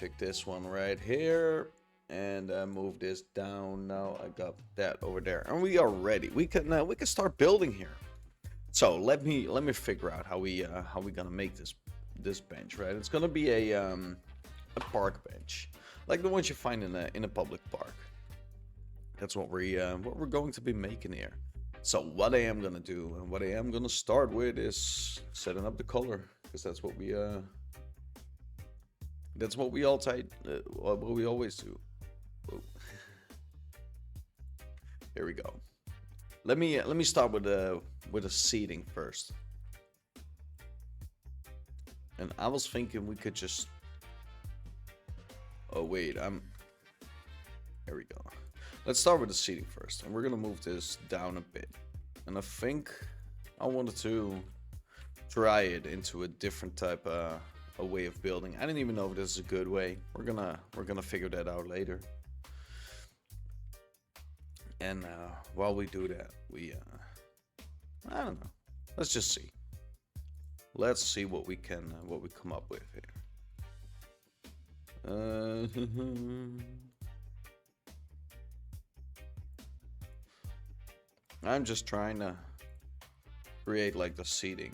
pick this one right here and move this down. Now I got that over there, and we are ready. We can start building here. So let me figure out how we gonna make this bench, right? It's gonna be a park bench, like the ones you find in a public park. That's what we're going to be making here. So what I am gonna do and what I am gonna start with is setting up the color, because that's what we always do. Whoa. Here we go. Let me start with the seating first. And I was thinking we could just. Oh wait, Here we go. Let's start with the seating first, and we're gonna move this down a bit. And I think I wanted to try it into a different type of a way of building. I didn't even know if this is a good way. We're gonna figure that out later. And while we do that, I don't know. Let's just see. Let's see what we come up with here. I'm just trying to create like the seating.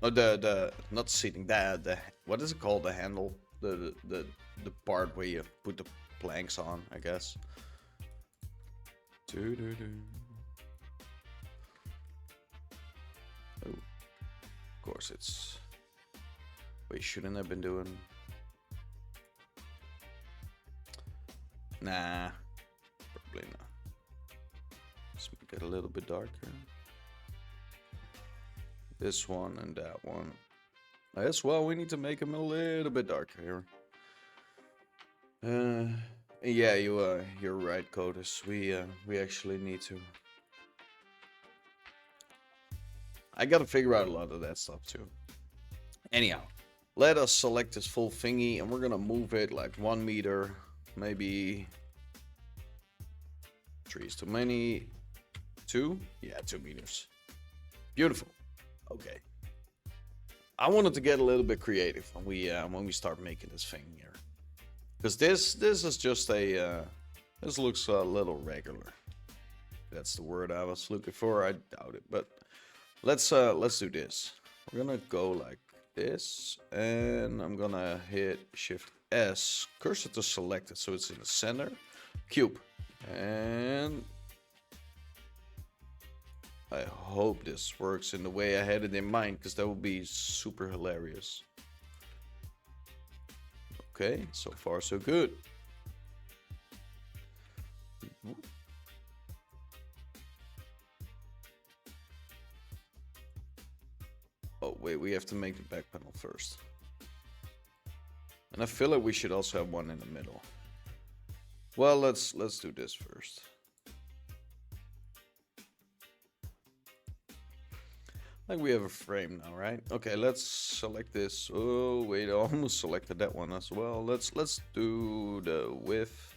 Oh, the not seating. The what is it called? The handle. The part where you put the planks on, I guess. Oh, of course it's. Wait, shouldn't have been doing. Nah, probably not. Let's make it a little bit darker. This one and that one. As well, we need to make them a little bit darker here. Yeah, you're right, Codus. We actually need to. I gotta figure out a lot of that stuff too. Anyhow, let us select this full thingy, and we're gonna move it like 1 meter, maybe. 3 is too many. 2? Yeah, 2 meters. Beautiful. Okay. I wanted to get a little bit creative when we start making this thing here, because this is just a this looks a little regular. That's the word I was looking for. I doubt it, but let's do this. We're gonna go like this, and I'm gonna hit Shift S, cursor to select it so it's in the center. Cube, and I hope this works in the way I had it in mind, because that would be super hilarious. Okay, so far so good. Oh wait, we have to make the back panel first. And I feel like we should also have one in the middle. Well, let's do this first. Like we have a frame now, right? Okay, let's select this. Oh wait, I almost selected that one as well. Let's do the width.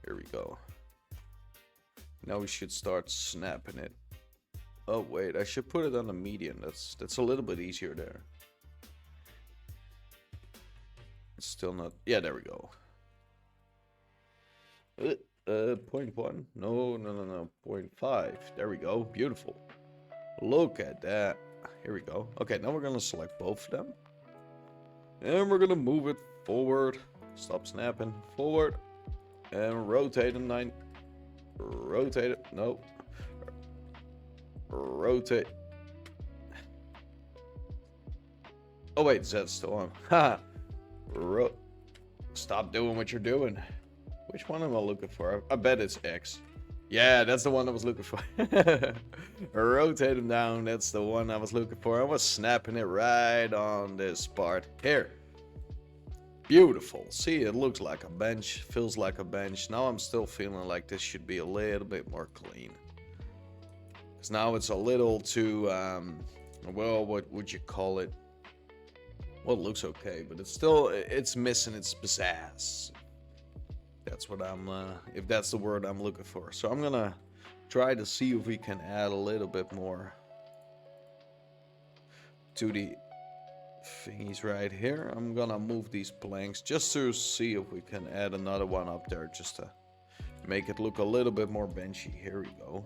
Here we go. Now we should start snapping it. Oh wait, I should put it on the median. That's a little bit easier there. It's still not. Yeah, there we go. 0.1. No. 0.5. There we go. Beautiful. Look at that. Here we go. Okay, now we're gonna select both of them. And we're gonna move it forward. Stop snapping. Forward. And rotate them 9. Rotate it. No. Rotate. Oh wait, Z's still on. Ha! Stop doing what you're doing. Which one am I looking for? I bet it's X. Yeah, that's the one I was looking for. Rotate him down. That's the one I was looking for. I was snapping it right on this part here. Beautiful. See, it looks like a bench. Feels like a bench. Now I'm still feeling like this should be a little bit more clean. Because now it's a little too, well, what would you call it? Well, it looks okay, but it's missing its pizzazz. That's what if that's the word I'm looking for. So I'm gonna try to see if we can add a little bit more to the thingies right here. I'm gonna move these planks just to see if we can add another one up there, just to make it look a little bit more benchy. Here we go.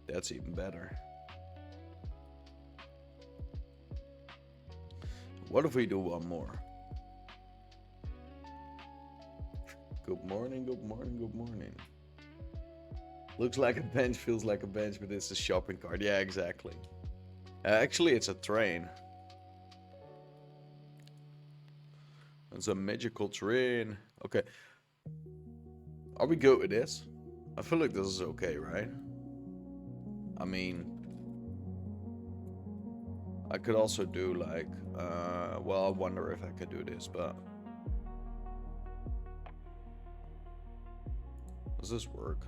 That's even better. What if we do one more? Good morning, good morning, good morning. Looks like a bench, feels like a bench, but it's a shopping cart. Yeah, exactly. Actually, it's a train. It's a magical train. Okay. Are we good with this? I feel like this is okay, right? I mean, I could also do like, well, I wonder if I could do this, but does this work?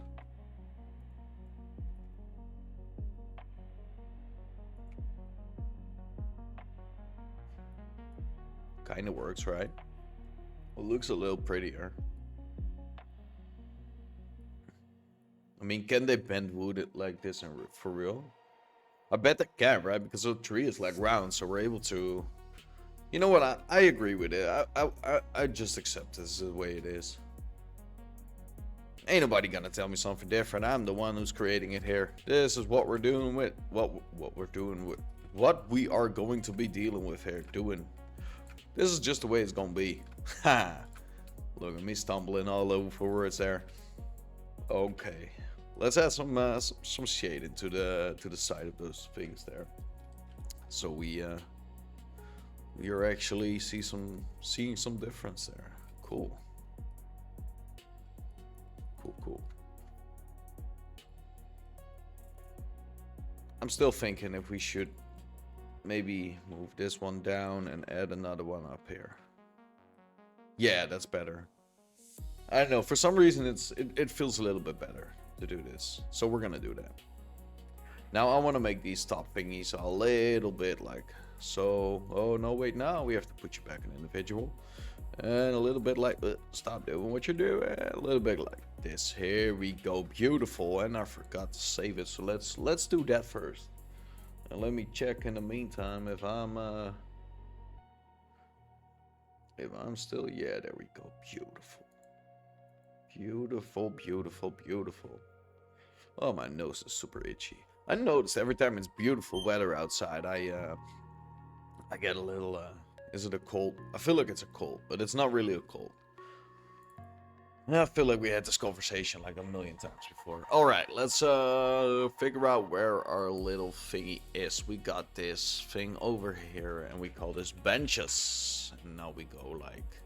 Kind of works, right? It looks a little prettier. I mean, can they bend wood it like this for real? I bet they can, right? Because the tree is like round, so we're able to... You know what? I agree with it. I just accept this the way it is. Ain't nobody gonna tell me something different. I'm the one who's creating it here. This is what we're doing with what we are going to be dealing with here. This is just the way it's gonna be. Ha! Look at me stumbling all over words there. Okay, let's add some shade into the side of those things there, so we are actually seeing some difference there. Cool. Cool. I'm still thinking if we should maybe move this one down and add another one up here. Yeah, that's better. I don't know, for some reason it feels a little bit better to do this. So we're gonna do that. Now I want to make these top thingies a little bit like so. Oh no, wait, now we have to put you back in individual. And a little bit like, stop doing what you're doing. A little bit like this. Here we go, beautiful. And I forgot to save it, so let's do that first. And let me check in the meantime if I'm still, yeah, there we go, beautiful. Beautiful. Oh, my nose is super itchy. I noticed every time it's beautiful weather outside, I get a little, is it a cold? I feel like it's a cold, but it's not really a cold. I feel like we had this conversation like a million times before. All right, let's figure out where our little thingy is. We got this thing over here, and we call this benches. And now we go like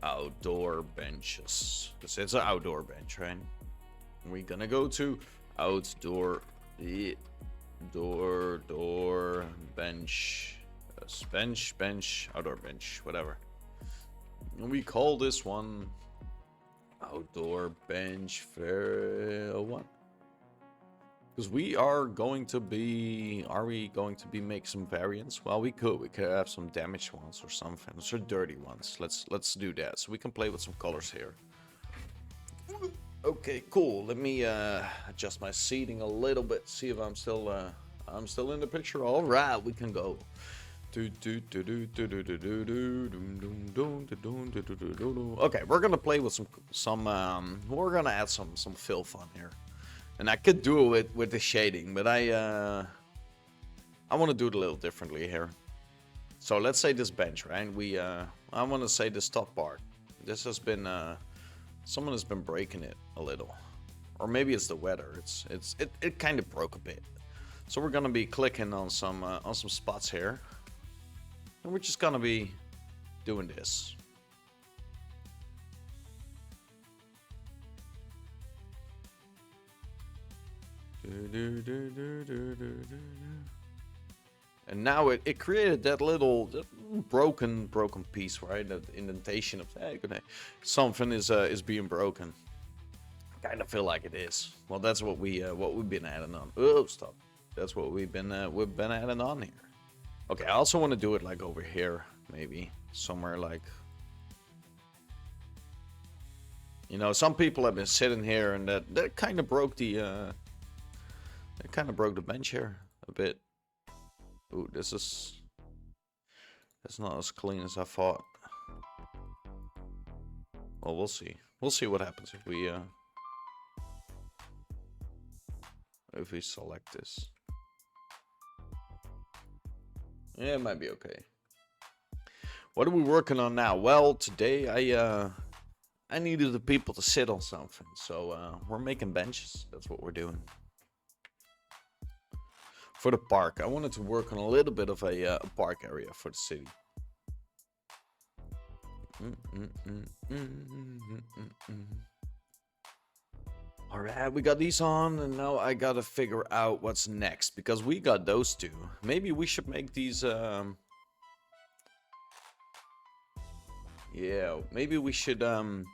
outdoor benches, because it's an outdoor bench, right? We're gonna go to outdoor door bench, bench, outdoor bench, whatever. And we call this one outdoor bench fair one, because we are going to be, make some variants? Well, we could have some damaged ones or something, or dirty ones. Let's do that so we can play with some colors here. Okay, cool. Let me adjust my seating a little bit, see if I'm still in the picture. All right, we can go. Okay, we're gonna play with some we're gonna add some filth on here, and I could do it with the shading, but I want to do it a little differently here. So let's say this bench, right? I want to say this top part. This has been someone has been breaking it a little, or maybe it's the weather. It kind of broke a bit. So we're gonna be clicking on some spots here. And we're just gonna be doing this. And now it created that little broken piece, right? That indentation of, hey, something is being broken. I kind of feel like it is. Well, that's what we've been adding on. Oh, stop. That's what we've been adding on here. Okay, I also want to do it like over here, maybe somewhere like, you know, some people have been sitting here, and that kind of broke the bench here a bit. Ooh, this is... It's not as clean as I thought. Well, we'll see. We'll see what happens if we select this. Yeah, it might be okay. What are we working on now? Well, today I needed the people to sit on something, so we're making benches. That's what we're doing. For the park, I wanted to work on a little bit of a park area for the city. Alright, we got these on, and now I gotta figure out what's next, because we got those two. Maybe we should make these, yeah, maybe we should, I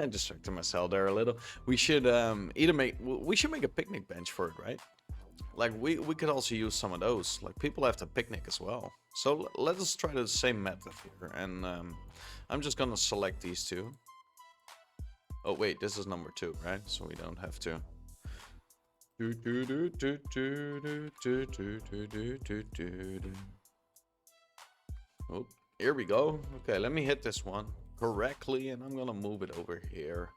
distracted myself there a little. We should, we should make a picnic bench for it, right? Like, we could also use some of those. Like, people have to picnic as well. So, let us try the same method here, and, I'm just gonna select these two. Oh wait, this is number 2, right? So we don't have to. Oh, here we go. Okay, let me hit this one correctly, and I'm gonna move it over here.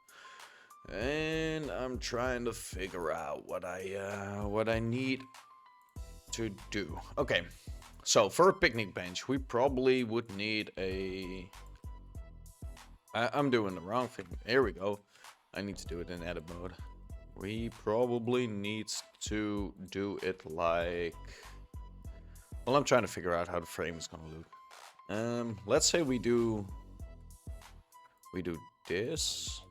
And I'm trying to figure out what I need to do. Okay, so for a picnic bench, we probably would need a... I'm doing the wrong thing. Here we go. I need to do it in edit mode. We probably need to do it like... Well, I'm trying to figure out how the frame is gonna look. Let's say we do this.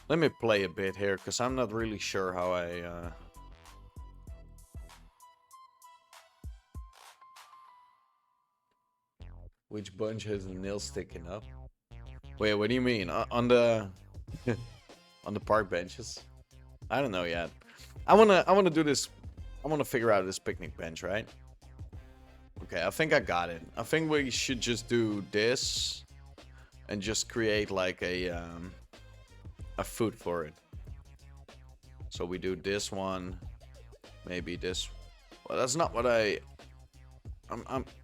Let me play a bit here, because I'm not really sure how I... Which bunch has a nail sticking up? Wait, what do you mean? On the on the park benches? I don't know yet. I wanna do this. I wanna figure out this picnic bench, right? Okay, I think I got it. I think we should just do this and just create like a foot for it. So we do this one, maybe this. Well, that's not what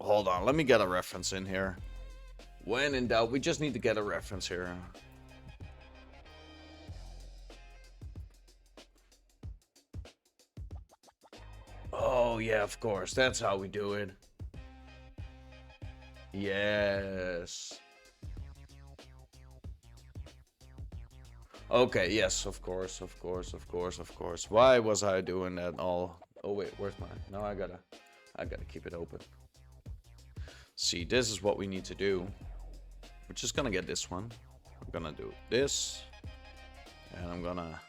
hold on, let me get a reference in here. When in doubt, we just need to get a reference here. Oh yeah, of course, that's how we do it. Yes. Okay, yes, of course. Why was I doing that all? Oh wait, where's mine? Now I gotta keep it open. See, this is what we need to do. We're just gonna get this one. I'm gonna do this. And I'm gonna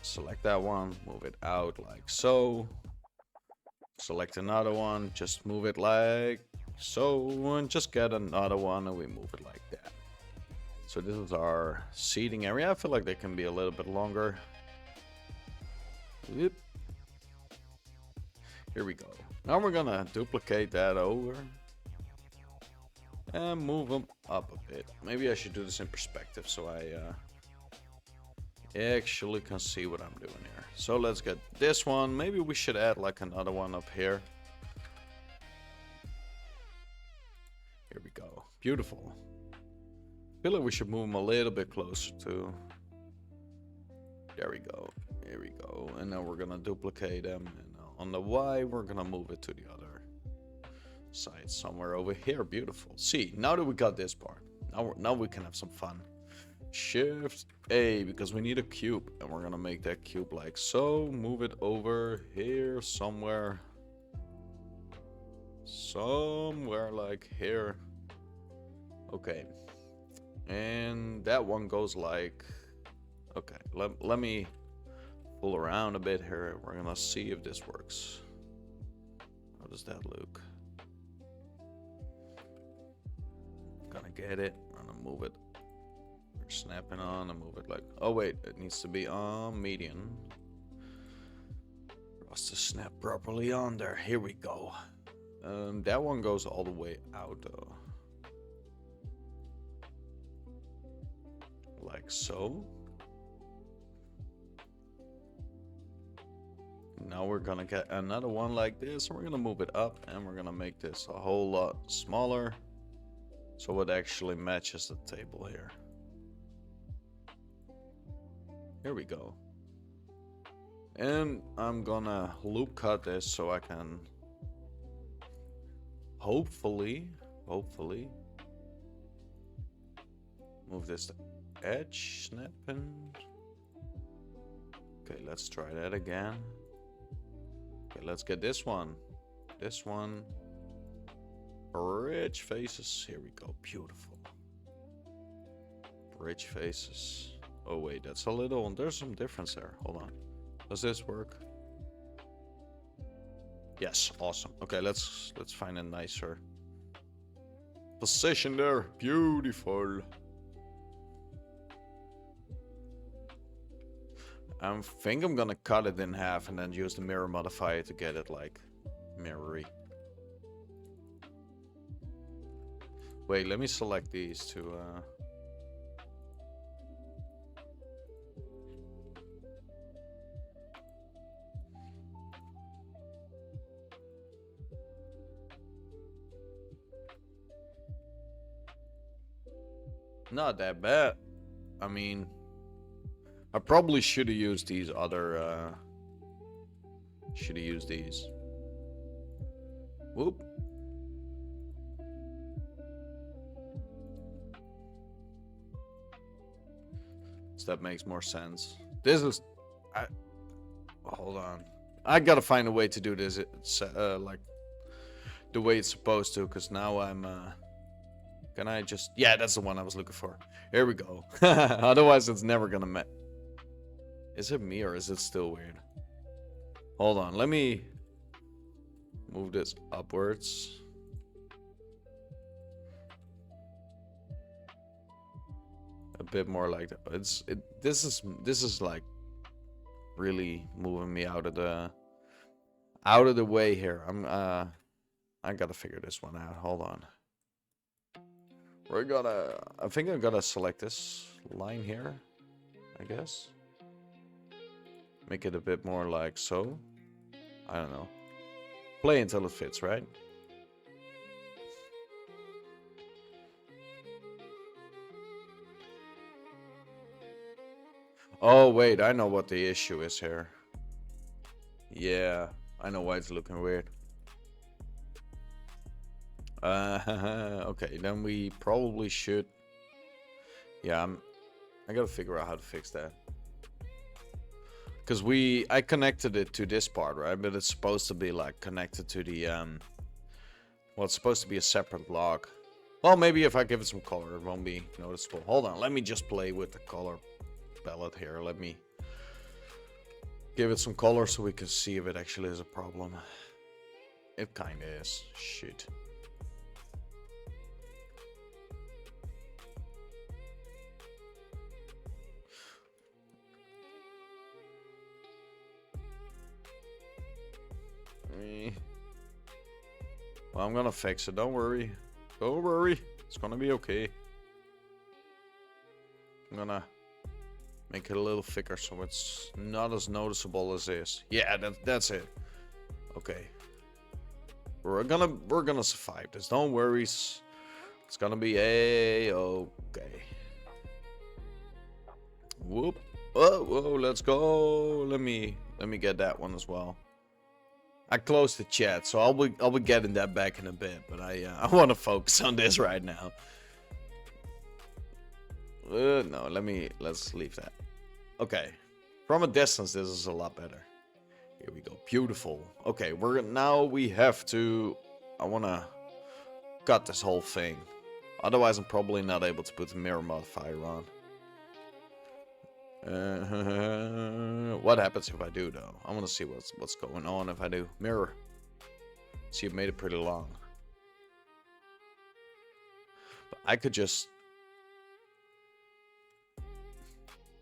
select that one, move it out like so. Select another one, just move it like so, and just get another one, and we move it like that. So this is our seating area. I feel like they can be a little bit longer. Yep. Here we go. Now we're gonna duplicate that over and move them up a bit. Maybe I should do this in perspective so I actually can see what I'm doing here. So let's get this one. Maybe we should add like another one up here. Here we go. Beautiful. I feel like we should move them a little bit closer to... There we go. Here we go. And now we're gonna duplicate them. And on the Y, we're gonna move it to the other side somewhere over here. Beautiful. See, now that we got this part, now we can have some fun. Shift A, because we need a cube, and we're gonna make that cube like so. Move it over here somewhere like here. Okay, and that one goes like, okay, let me pull around a bit here. We're gonna see if this works. How does that look? Gonna get it. I'm gonna move it. We're snapping on and move it like. Oh wait, it needs to be on median for us to snap properly on there. Here we go. That one goes all the way out though. like so. Now we're gonna get another one like this, and we're gonna move it up, and we're gonna make this a whole lot smaller, so it actually matches the table here. Here we go. And I'm gonna loop cut this so I can hopefully move this to edge snapping. Okay, let's try that again. Okay, let's get this one. This one. Bridge faces. Here we go. Beautiful. Bridge faces. Oh wait, that's a little. There's some difference there. Hold on. Does this work? Yes, awesome. Okay, let's find a nicer position there. Beautiful. I think I'm gonna cut it in half and then use the mirror modifier to get it like mirrory. Wait, let me select these two. Not that bad. I mean, I probably should have used these other, should have used these. Whoop. So that makes more sense. This is, hold on. I gotta find a way to do this, like, the way it's supposed to, because now I'm, can I just... Yeah, that's the one I was looking for. Here we go. Otherwise, it's never gonna match. Is it me or is it still weird? Hold on. Let me move this upwards. A bit more like that. This is like really moving me out of the way here. I gotta figure this one out. Hold on. I think I'm gonna select this line here, I guess. Make it a bit more like so. I don't know. Play until it fits, right? Oh, wait, I know what the issue is here. Yeah, I know why it's looking weird. Okay, then we probably should... Yeah, I gotta figure out how to fix that. Because I connected it to this part, right? But it's supposed to be like connected to the, well, it's supposed to be a separate log. Well, maybe if I give it some color, it won't be noticeable. Hold on, let me just play with the color palette here. Let me give it some color so we can see if it actually is a problem. It kind of is. Shit. Well, I'm gonna fix it. Don't worry. Don't worry. It's gonna be okay. I'm gonna make it a little thicker so it's not as noticeable as this. Yeah, that's it. Okay. We're gonna survive this. Don't worry. It's gonna be okay. Whoop. Oh, whoa, let's go. Let me get that one as well. I closed the chat, so I'll be getting that back in a bit, but I want to focus on this right now. No, let's leave that. Okay, from a distance, this is a lot better. Here we go, beautiful. Okay, we have to. I want to cut this whole thing, otherwise I'm probably not able to put the mirror modifier on. What happens if I do, though? I want to see what's going on if I do. Mirror. See, it made it pretty long. But I could just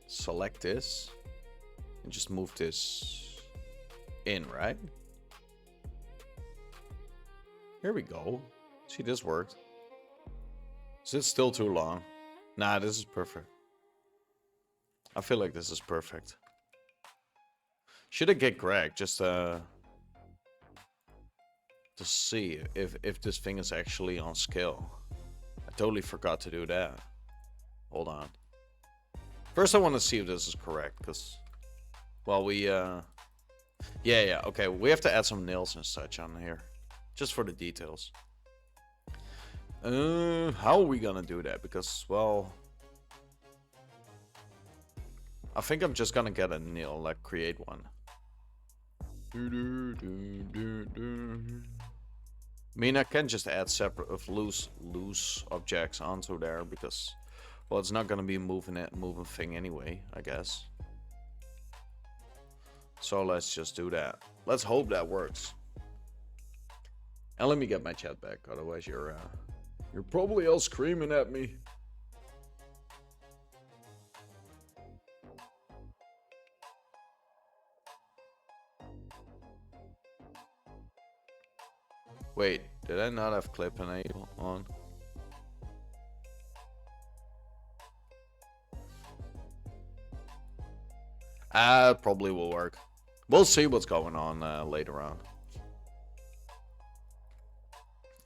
select this and just move this in, right? Here we go. See, this worked. Is it still too long? Nah, this is perfect. I feel like this is perfect. Should I get Greg just to see if this thing is actually on scale? I totally forgot to do that. Hold on. First I want to see if this is correct, because well we yeah, okay, we have to add some nails and such on here. Just for the details. How are we gonna do that? Because, well, I think I'm just gonna get a nail, like create one. I mean, I can just add separate of loose objects onto there because, well, it's not gonna be moving thing anyway, I guess. So let's just do that. Let's hope that works. And let me get my chat back, otherwise you're probably all screaming at me. Wait, did I not have clip enable on? Probably will work. We'll see what's going on later on.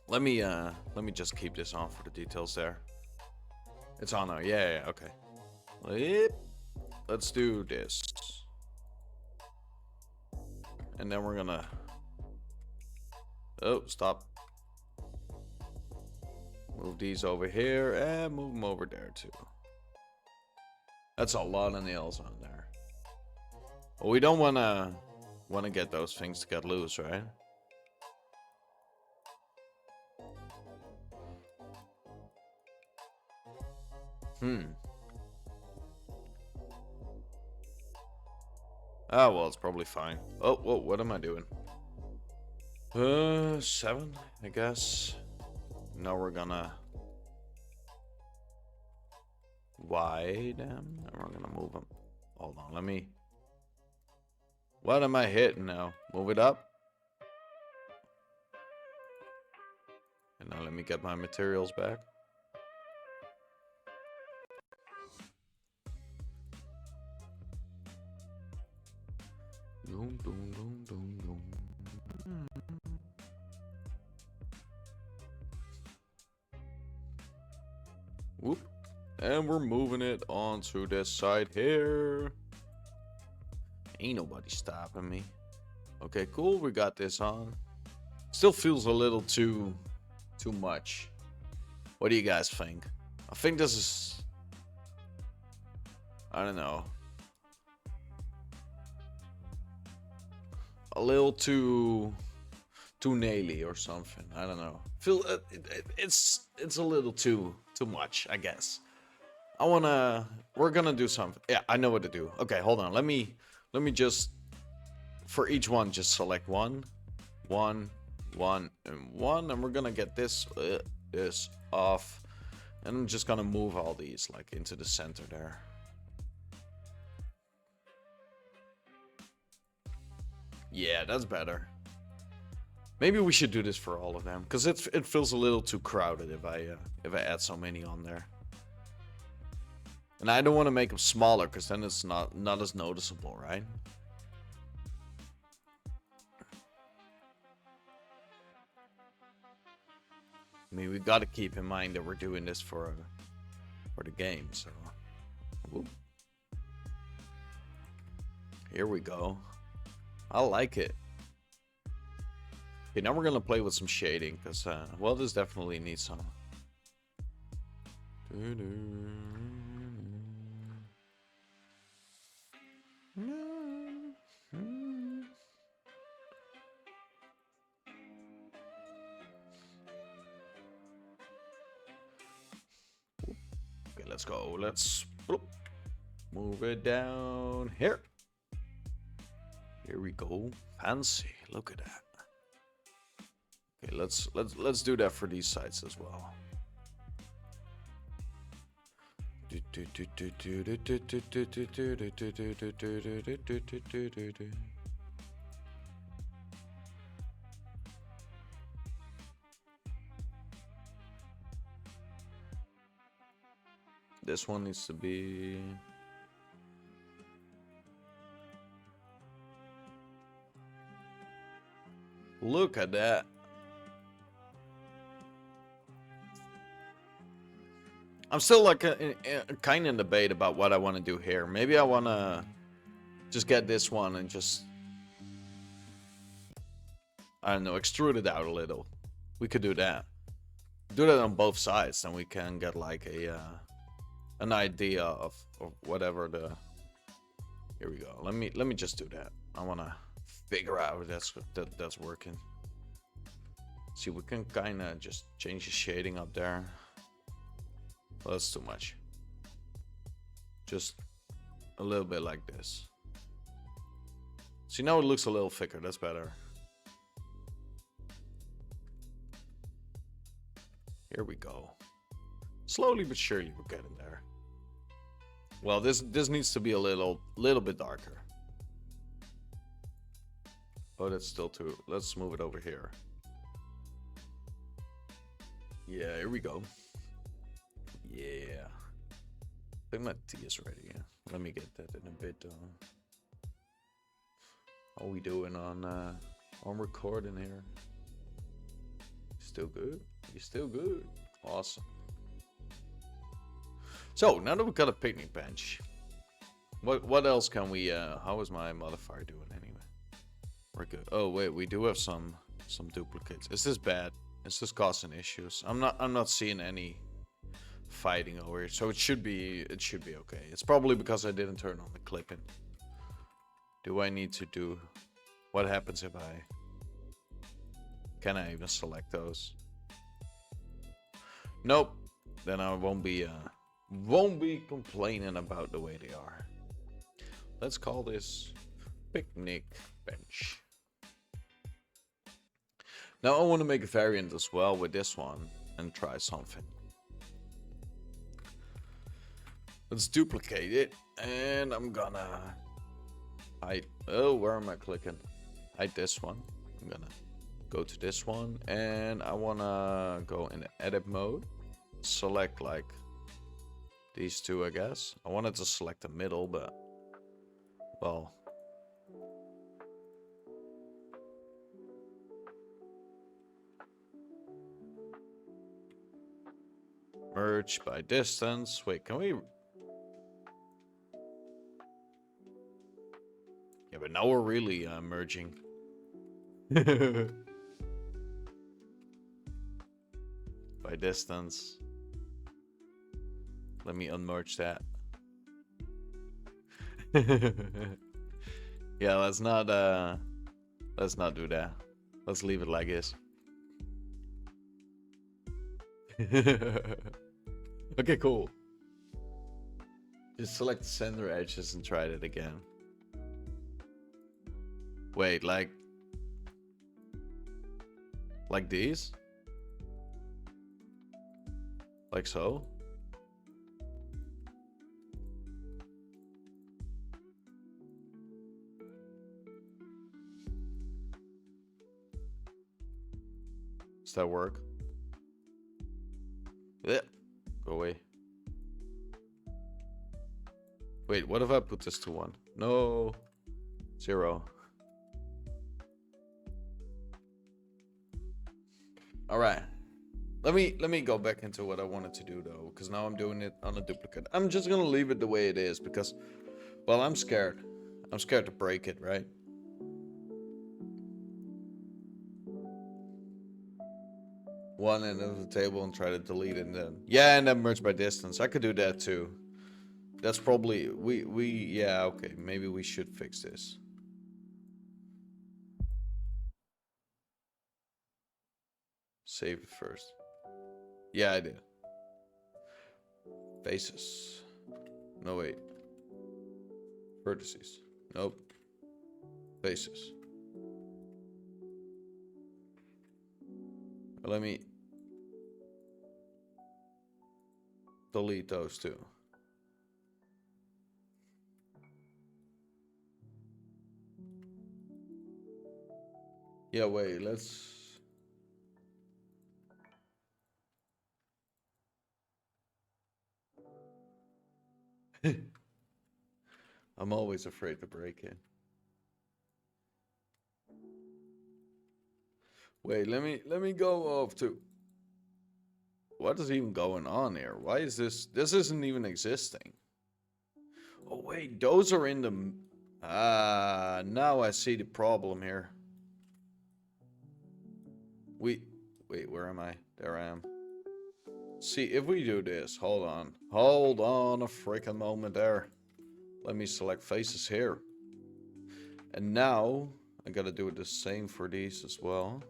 Let me just keep this on for the details there. It's on now. Yeah, okay. Let's do this. And then we're gonna... Oh, stop. Move these over here and move them over there too. That's a lot of nails on there. Well, we don't wanna get those things to get loose, right? Oh, well, it's probably fine. Oh, whoa, what am I doing? 7, I guess. Now we're gonna wide them, and we're gonna move them. Hold on, let me... What am I hitting now? Move it up. And now let me get my materials back. Doom, doom, doom, doom, doom. Whoop. And we're moving it onto this side here. Ain't nobody stopping me. Okay, cool. We got this on. Still feels a little too much. What do you guys think? I think this is... I don't know. A little too naily or something. I don't know. It's a little too much, I guess. We're gonna do something. Yeah, I know what to do. Okay, hold on. Let me just, for each one, just select one, and one, and we're gonna get this off, and I'm just gonna move all these like into the center there. Yeah, that's better. Maybe we should do this for all of them, because it feels a little too crowded if I add so many on there. And I don't want to make them smaller, because then it's not as noticeable, right? I mean, we got to keep in mind that we're doing this for the game, so... Whoop. Here we go. I like it. Okay, now we're gonna play with some shading, because, well, this definitely needs some. Okay, let's go. Let's move it down here. Here we go. Fancy. Look at that. Okay, let's do that for these sides as well. This one needs to be Look at that. I'm still like kind of in debate about what I want to do here. Maybe I want to just get this one and just, I don't know, extrude it out a little. We could do that. Do that on both sides, then we can get like a an idea of whatever the. Here we go. Let me just do that. I want to figure out if that's working. See, we can kind of just change the shading up there. Well, that's too much. Just a little bit like this. See, now it looks a little thicker. That's better. Here we go. Slowly but surely we're getting there. Well, this needs to be a little bit darker. Oh, that's still too. Let's move it over here. Yeah, here we go. Yeah. I think my tea is ready. Yeah. Let me get that in a bit. How we doing on recording here? Still good? You still good? Awesome. So now that we've got a picnic bench, what else can we? How is my modifier doing anyway? We're good. Oh wait, we do have some duplicates. Is this bad? Is this causing issues? I'm not seeing any fighting over here, so it should be okay. It's probably because I didn't turn on the clipping. Do I need to do? What happens if I? Can I even select those? Nope. Then I won't be complaining about the way they are. Let's call this picnic bench. Now I want to make a variant as well with this one and try something. Let's duplicate it, and I'm gonna hide. Oh, where am I clicking? Hide this one. I'm gonna go to this one, and I wanna go in the edit mode. Select like these two, I guess. I wanted to select the middle, but well. Merge by distance. Wait, can we? Yeah, but now we're really merging. By distance. Let me unmerge that. Yeah, let's not do that. Let's leave it like this. Okay, cool. Just select the center edges and try it again. Wait, like these? Like so? Does that work? Yeah. Go away. Wait, what if I put this to 1? No. 0. All right. Let me go back into what I wanted to do though, because now I'm doing it on a duplicate. I'm just gonna leave it the way it is because, well, I'm scared. I'm scared to break it, right? One end of the table and try to delete it, and then and then merge by distance. I could do that too. That's probably yeah, okay, maybe we should fix this. Save it first. Yeah, I did. Faces. No, wait. Vertices. Nope. Faces. Let me delete those two. Yeah, wait, let's... I'm always afraid to break it. Wait, let me go off to. What is even going on here? Why is this? This isn't even existing. Oh wait, those are in the. Ah, now I see the problem here. Wait, where am I? There I am. See, if we do this, hold on a freaking moment there. Let me select faces here. And now, I gotta do the same for these as well.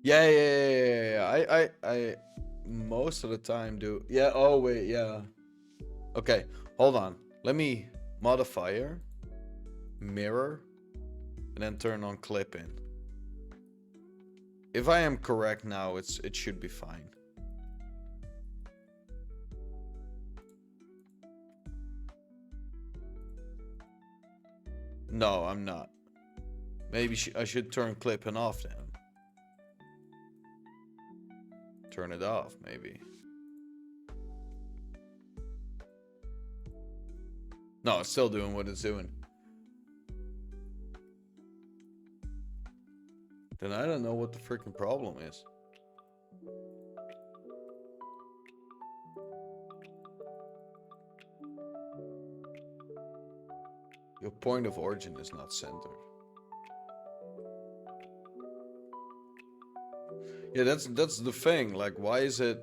Yeah. I most of the time do. Yeah, oh wait, yeah. Okay, hold on. Let me modifier, mirror, and then turn on clip in. If I am correct now, it should be fine. No, I'm not. Maybe I should turn clipping off then. Turn it off, maybe. No, it's still doing what it's doing. Then I don't know what the freaking problem is. Your point of origin is not centered. Yeah, that's the thing. Like, why is it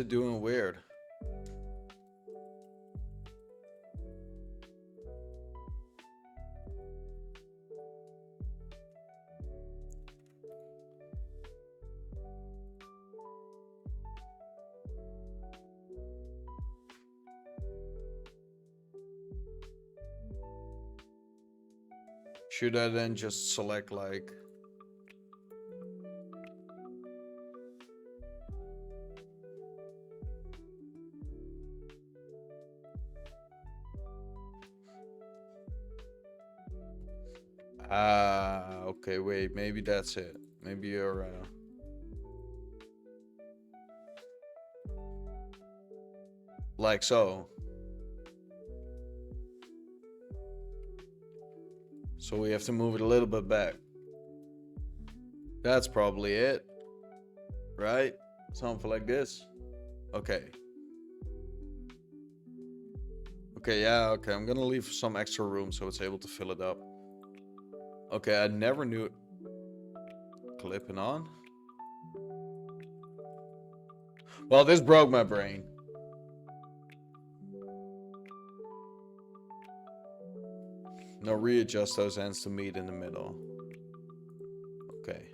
doing weird? Should I then just select like okay, wait, maybe that's it. Maybe you're like so. So we have to move it a little bit back. That's probably it. Right? Something like this. Okay. Okay, yeah, okay. I'm gonna leave some extra room so it's able to fill it up. Okay, I never knew. Clipping on. Well, this broke my brain. Now readjust those ends to meet in the middle. Okay.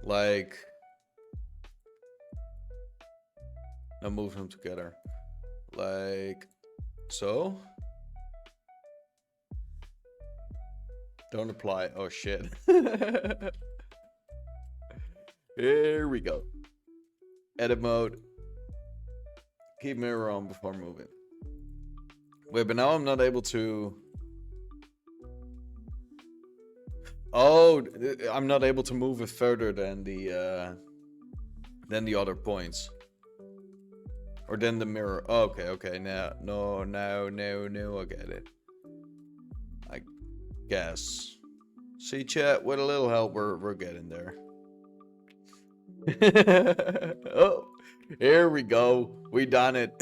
Like. Now move them together. Like so. Don't apply. Oh shit. Here we go. Edit mode. Keep mirror on before moving. Wait, but now I'm not able to. Oh, I'm not able to move it further than the other points. Or then the mirror. Oh, okay. Now, no, I get it. I guess. See, chat, with a little help, we're getting there. Oh, here we go. We done it.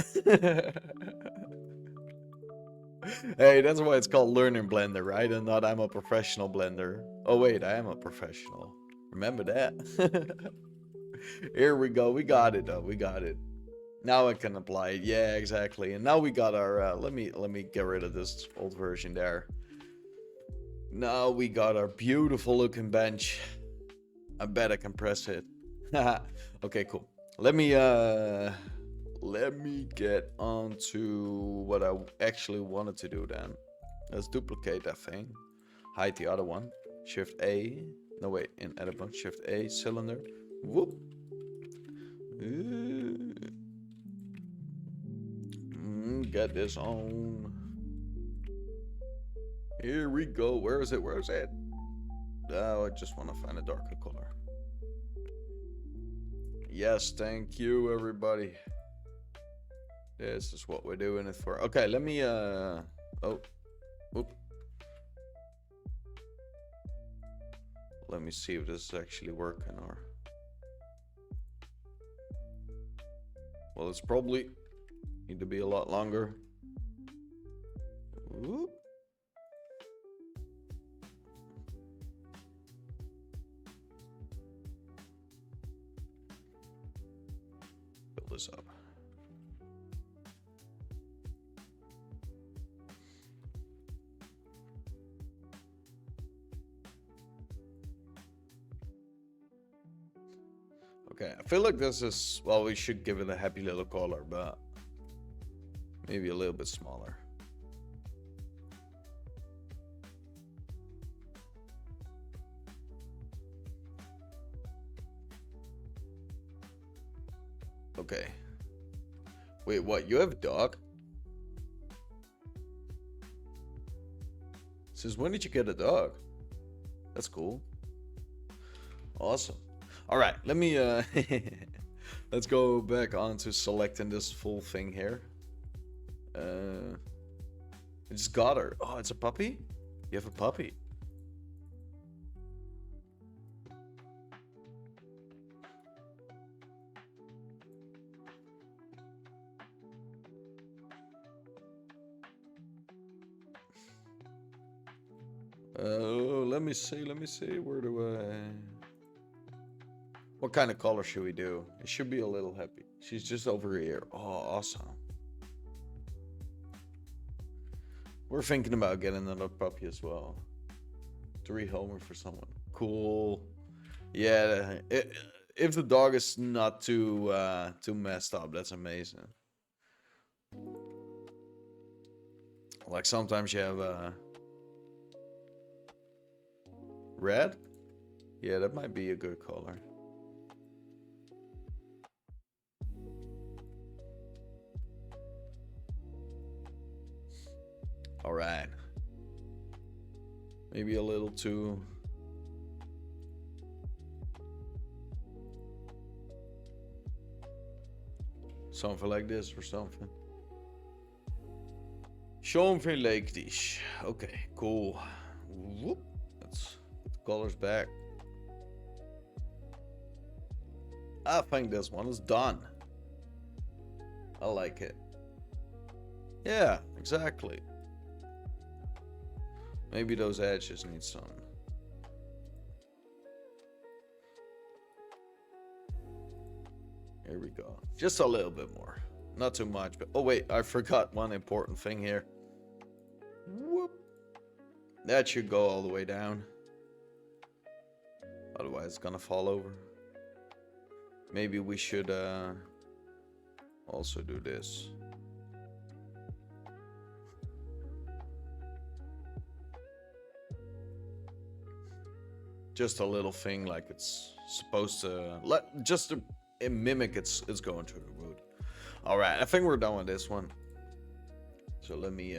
Hey, that's why it's called Learning Blender, right? And not I'm a professional blender. Oh, wait, I am a professional. Remember that. Here we go. We got it, though. We got it. Now I can apply it. Yeah, exactly. And now we got our... let me get rid of this old version there. Now we got our beautiful looking bench. I bet I can press it. Okay, cool. Let me get on to what I actually wanted to do then. Let's duplicate that thing. Hide the other one. Shift A. No, wait. In edit mode. Shift A. Cylinder. Whoop. Get this on. Here we go. Where is it? Where is it? Oh, I just want to find a darker color. Yes, thank you, everybody. This is what we're doing it for. Okay, let me, oh. Oop. Let me see if this is actually working or... Well, it's probably need to be a lot longer. Whoop. Fill this up. Okay, I feel like this is, well, we should give it a happy little color, but maybe a little bit smaller. Okay. Wait, what? You have a dog? Since when did you get a dog? That's cool. Awesome. All right, let me let's go back on to selecting this full thing here. I just got her. Oh, it's a puppy? You have a puppy. Let me see. Where do I... What kind of color should we do? It should be a little happy. She's just over here. Oh, awesome. We're thinking about getting another puppy as well. To rehome for someone. Cool. Yeah, if the dog is not too messed up, that's amazing. Like sometimes you have red? Yeah, that might be a good color. All right. Maybe a little too... Something like this or something. Something like this. Okay, cool. Whoop. Let's put the colors back. I think this one is done. I like it. Yeah, exactly. Maybe those edges need some. Here we go. Just a little bit more. Not too much, but... Oh, wait. I forgot one important thing here. Whoop. That should go all the way down. Otherwise, it's gonna fall over. Maybe we should also do this. Just a little thing like it's supposed to... Just to mimic it's going to the wood. All right, I think we're done with this one. So let me